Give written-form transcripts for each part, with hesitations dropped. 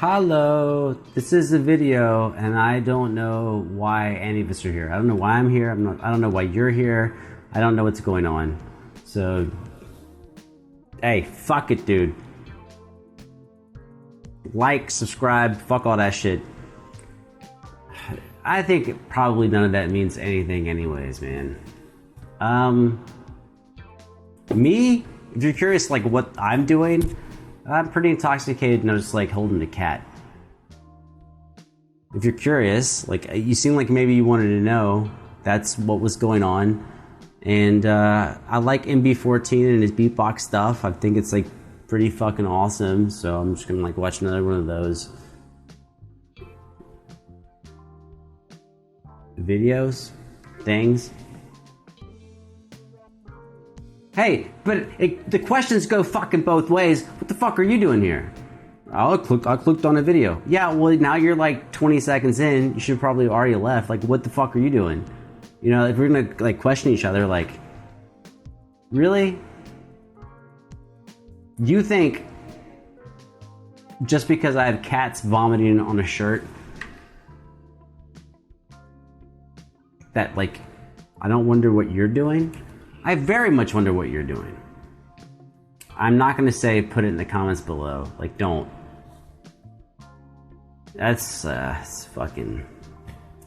Hello, this is a video, and I don't know why any of us are here. I don't know why I'm here. I don't know why you're here. I don't know what's going on. So, hey, fuck it, dude. Like, subscribe, fuck all that shit. I think probably none of that means anything anyways, man. Me, if you're curious like what I'm doing, I'm pretty intoxicated and I'm just like holding a cat. If you're curious, like you seem like maybe you wanted to know, that's what was going on. And I like MB14 and his beatbox stuff. I think it's like pretty fucking awesome. So I'm just gonna like watch another one of those videos, things. Hey, but the questions go fucking both ways. What the fuck are you doing here? I clicked on a video. Yeah, well now you're like 20 seconds in. You should probably already left. Like, what the fuck are you doing? You know, if we're gonna like question each other, like, really? You think just because I have cats vomiting on a shirt that like I don't wonder what you're doing? I very much wonder what you're doing. I'm not gonna say put it in the comments below. Like, don't. That's it's fucking,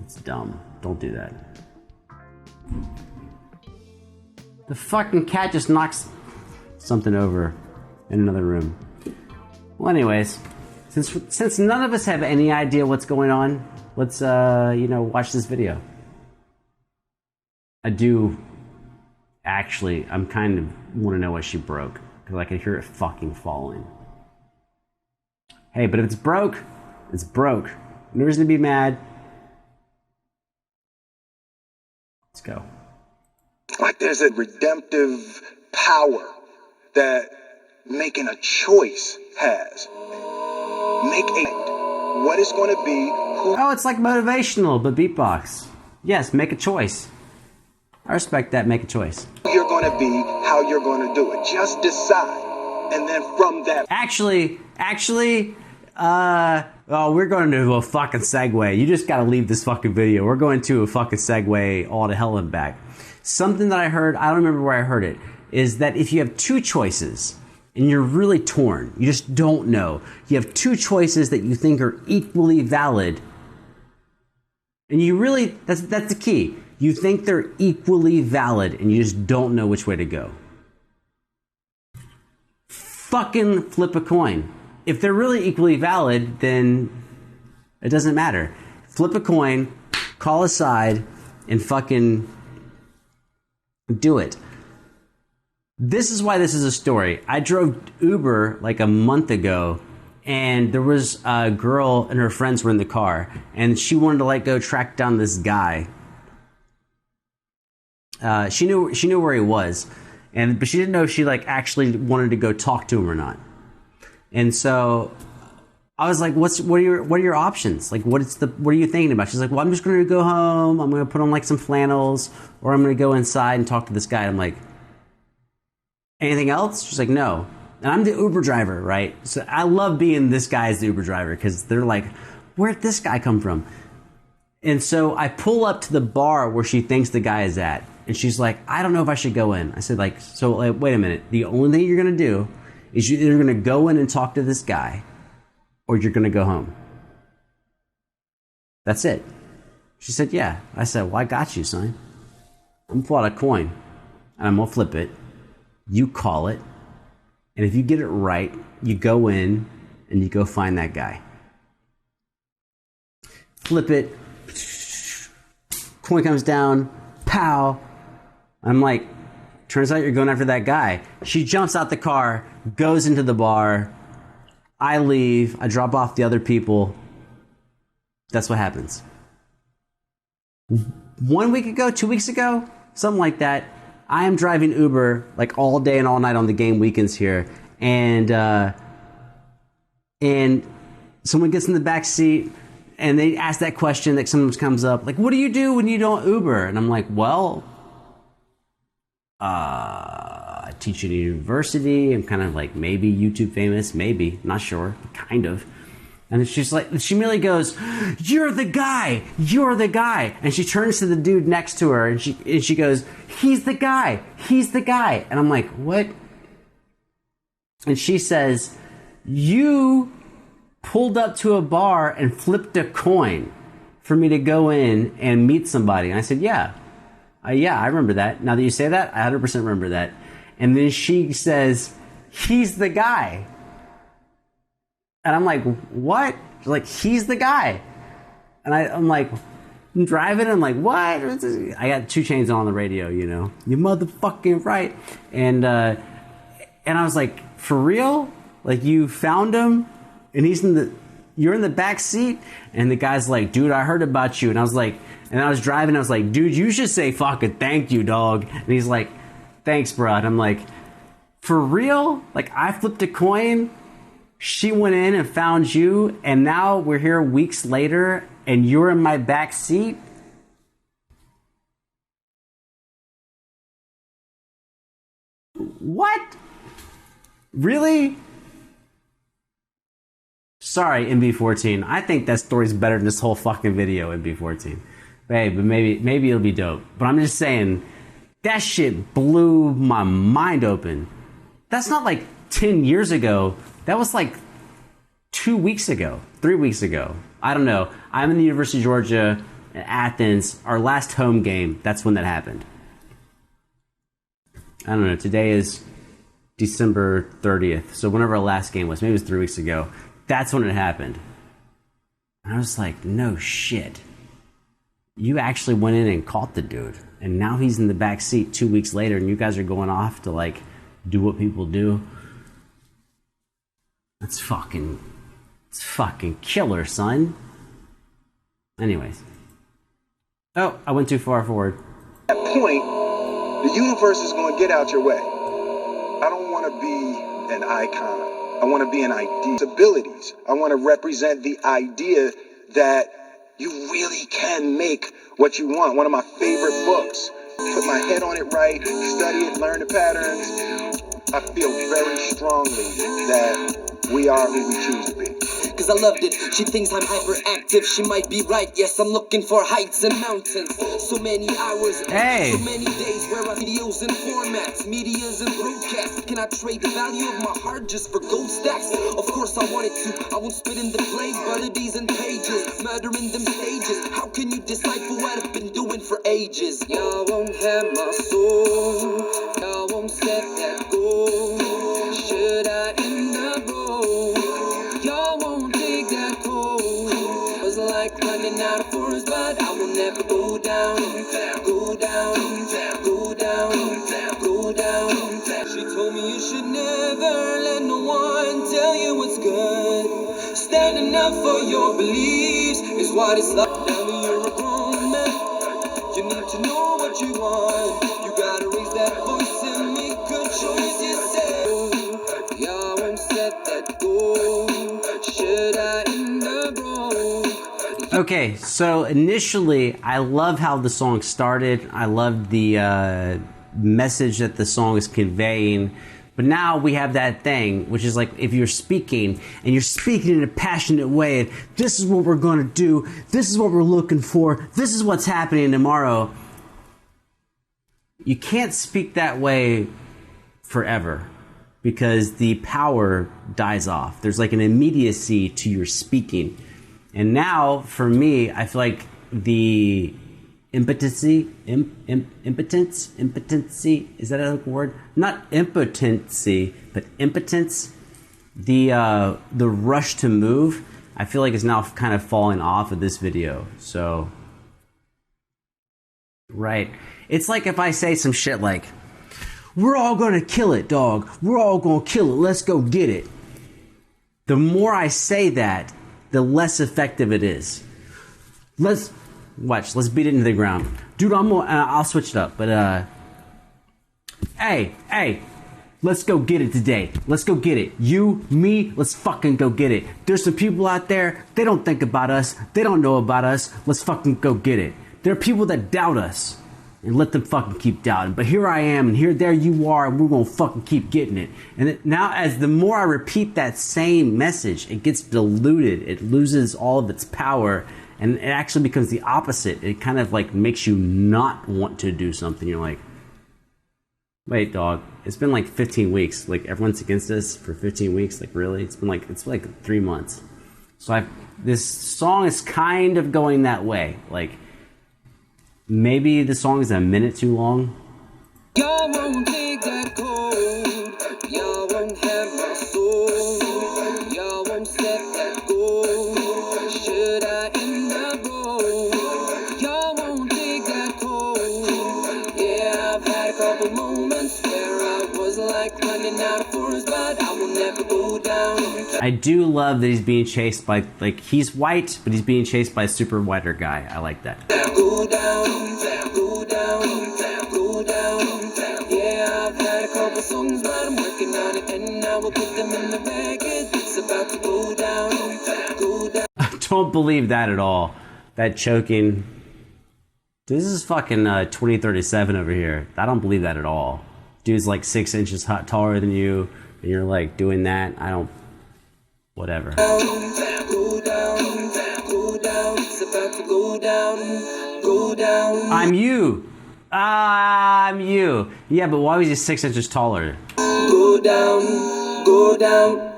it's dumb. Don't do that. The fucking cat just knocks something over in another room. Well, anyways, since none of us have any idea what's going on, let's you know, watch this video. I do. Actually, I'm kind of want to know what she broke because I can hear it fucking falling. Hey, but if it's broke, it's broke. No reason to be mad. Let's go. Like there's a redemptive power that making a choice has. What it's going to be. Oh, it's like motivational, but beatbox. Yes, make a choice. I respect that. Make a choice. You're going to be, how you're going to do it. Just decide. And then from that... Actually, oh, we're going to a fucking segue. You just got to leave this fucking video. We're going to a fucking segue all to hell and back. Something that I heard, I don't remember where I heard it, is that if you have two choices and you're really torn, you just don't know, you have two choices that you think are equally valid, and you really, that's the key. You think they're equally valid and you just don't know which way to go. Fucking flip a coin. If they're really equally valid, then it doesn't matter. Flip a coin, call a side, and fucking do it. This is why this is a story. I drove Uber like a month ago, and there was a girl and her friends were in the car, and she wanted to like go track down this guy. She knew where he was, but she didn't know if she like actually wanted to go talk to him or not. And so I was like, what are your options? Like, what are you thinking about? She's like, well, I'm just going to go home. I'm going to put on like some flannels, or I'm going to go inside and talk to this guy. I'm like, anything else? She's like, no. And I'm the Uber driver, right? So I love being this guy's the Uber driver because they're like, where'd this guy come from? And so I pull up to the bar where she thinks the guy is at. And she's like, I don't know if I should go in. I said, like, so like, wait a minute. The only thing you're going to do is you're either going to go in and talk to this guy or you're going to go home. That's it. She said, yeah. I said, well, I got you, son. I'm going to pull out a coin and I'm going to flip it. You call it. And if you get it right, you go in and you go find that guy. Flip it. Coin comes down. Pow. I'm like, turns out you're going after that guy. She jumps out the car, goes into the bar. I leave. I drop off the other people. That's what happens. 1 week ago, 2 weeks ago, something like that, I am driving Uber like all day and all night on the game weekends here. And someone gets in the back seat and they ask that question that sometimes comes up. Like, what do you do when you don't Uber? And I'm like, well... I teach at a university. I'm kind of like maybe YouTube famous, maybe, not sure, kind of. And she's like, she immediately goes, "You're the guy. You're the guy." And she turns to the dude next to her and she goes, "He's the guy. He's the guy." And I'm like, "What?" And she says, "You pulled up to a bar and flipped a coin for me to go in and meet somebody." And I said, "Yeah. Yeah, I remember that. Now that you say that, I 100% remember that." And then she says, "He's the guy." And I'm like, "What?" She's like, "He's the guy." And I'm like, I'm driving, I'm like, "What?" I got 2 Chainz on the radio, you know. You motherfucking right. And I was like, "For real? Like, you found him and you're in the back seat?" And the guy's like, "Dude, I heard about you." And I was like, and I was driving, I was like, "Dude, you should say fucking thank you, dog." And he's like, "Thanks, bro." And I'm like, "For real? Like, I flipped a coin, she went in and found you, and now we're here weeks later and you're in my back seat?" What? Really? Sorry, MB14. I think that story's better than this whole fucking video, MB14. Hey, but maybe it'll be dope. But I'm just saying, that shit blew my mind open. That's not like 10 years ago. That was like 2 weeks ago, 3 weeks ago. I don't know. I'm in the University of Georgia, Athens. Our last home game, that's when that happened. I don't know. Today is December 30th. So whenever our last game was, maybe it was 3 weeks ago. That's when it happened. And I was like, no shit. You actually went in and caught the dude. And now he's in the back seat 2 weeks later and you guys are going off to like do what people do. It's fucking killer, son. Anyways. Oh, I went too far forward. At that point, the universe is going to get out your way. I don't want to be an icon. I want to be an idea. Abilities. I want to represent the idea that you really can make what you want. One of my favorite books. Put my head on it right, study it, learn the patterns. I feel very strongly that we are who we choose to be. Cause I loved it. She thinks I'm hyperactive. She might be right. Yes, I'm looking for heights and mountains. So many hours. Hey. So many days where I videos and formats, medias and broadcasts. Can I trade the value of my heart just for gold stacks? Of course I wanted to. I won't spit in the plate, oddities and pages, murdering them stages. How can you decipher what I've been doing for ages? Y'all won't have my soul. Y'all won't set that goal. Should I end up broke? Y'all won't take that toll. Was like running out of forest, but I will never go down, go down, go down, go down. She told me you should never let no one tell you what's good. Standing up for your beliefs is what it's like. Now that you're a grown man, you need to know what you want. You gotta raise that voice and make good choices. Y'all won't set that goal. Should I end up broke? Okay, so initially, I love how the song started. I love the message that the song is conveying. But now we have that thing, which is like if you're speaking, and you're speaking in a passionate way, and this is what we're going to do, this is what we're looking for, this is what's happening tomorrow. You can't speak that way forever, because the power dies off. There's like an immediacy to your speaking. And now, for me, I feel like the impotency, is that a word? Not impotency, but impotence. The rush to move, I feel like is now kind of falling off of this video. So, right. It's like if I say some shit like, "We're all gonna kill it, dog. We're all gonna kill it. Let's go get it." The more I say that, the less effective it is. Let's beat it into the ground. Dude, I'll switch it up, but hey, let's go get it today. Let's go get it. You, me, let's fucking go get it. There's some people out there, they don't think about us. They don't know about us. Let's fucking go get it. There are people that doubt us. and let them fucking keep doubting. But here I am, and there you are, and we're gonna fucking keep getting it. And now, as the more I repeat that same message, it gets diluted. It loses all of its power, and it actually becomes the opposite. It kind of like makes you not want to do something. You're like, wait, dog, it's been like 15 weeks. Like, everyone's against us for 15 weeks. Like, really? It's like 3 months. So this song is kind of going that way. Like, maybe the song is a minute too long. Y'all won't take that cold. Y'all won't have my soul. Y'all won't set that goal. Should I end up gold? Y'all won't take that cold. Yeah, I've had a couple moments where I was like running out of forest, but I will never go down. I do love that he's being chased by, like, he's white, but he's being chased by a super whiter guy. I like that. Go down, go down, go down. Yeah, I've had a couple songs, but I'm working on it, and I will put them in the record. It's about to go down, go down. I don't believe that at all. That choking. This is fucking 2037 over here. I don't believe that at all. Dude's like 6 inches taller than you, and you're like doing that. I don't. Whatever. Go down, go down. It's about to go down, go down. I'm you. I'm you. Yeah, but why was he 6 inches taller? Go down, go down.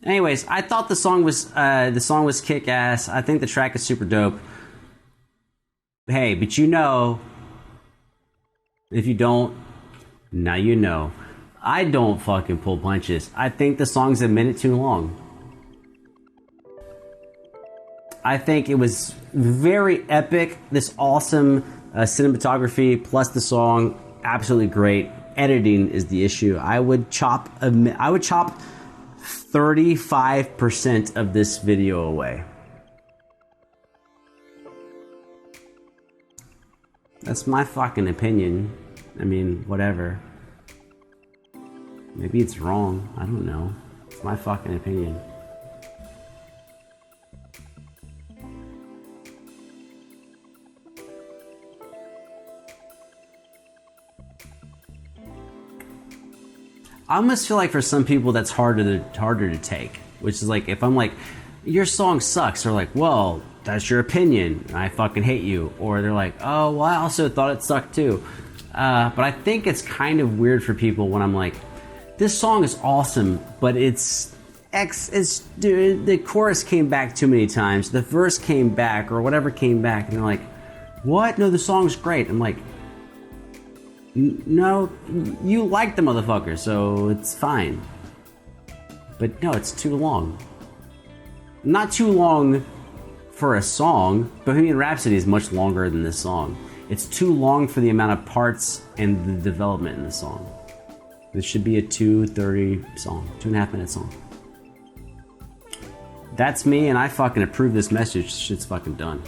Anyways, I thought the song was kick ass. I think the track is super dope. Hey, but you know, if you don't, now you know. I don't fucking pull punches. I think the song's a minute too long. I think it was very epic. This awesome cinematography plus the song, absolutely great. Editing is the issue. I would chop 35% of this video away. That's my fucking opinion. I mean, whatever. Maybe it's wrong. I don't know. It's my fucking opinion. I almost feel like for some people that's harder to take. Which is like, if I'm like, your song sucks, they're like, well, that's your opinion, and I fucking hate you. Or they're like, oh, well, I also thought it sucked too. But I think it's kind of weird for people when I'm like, this song is awesome, but dude, the chorus came back too many times, the verse came back, or whatever came back, and they're like, what? No, the song's great. I'm like, no, you like the motherfucker, so it's fine. But no, it's too long. Not too long for a song. Bohemian Rhapsody is much longer than this song. It's too long for the amount of parts and the development in the song. This should be a 2:30 song, 2.5 minute song. That's me, and I fucking approve this message. Shit's fucking done.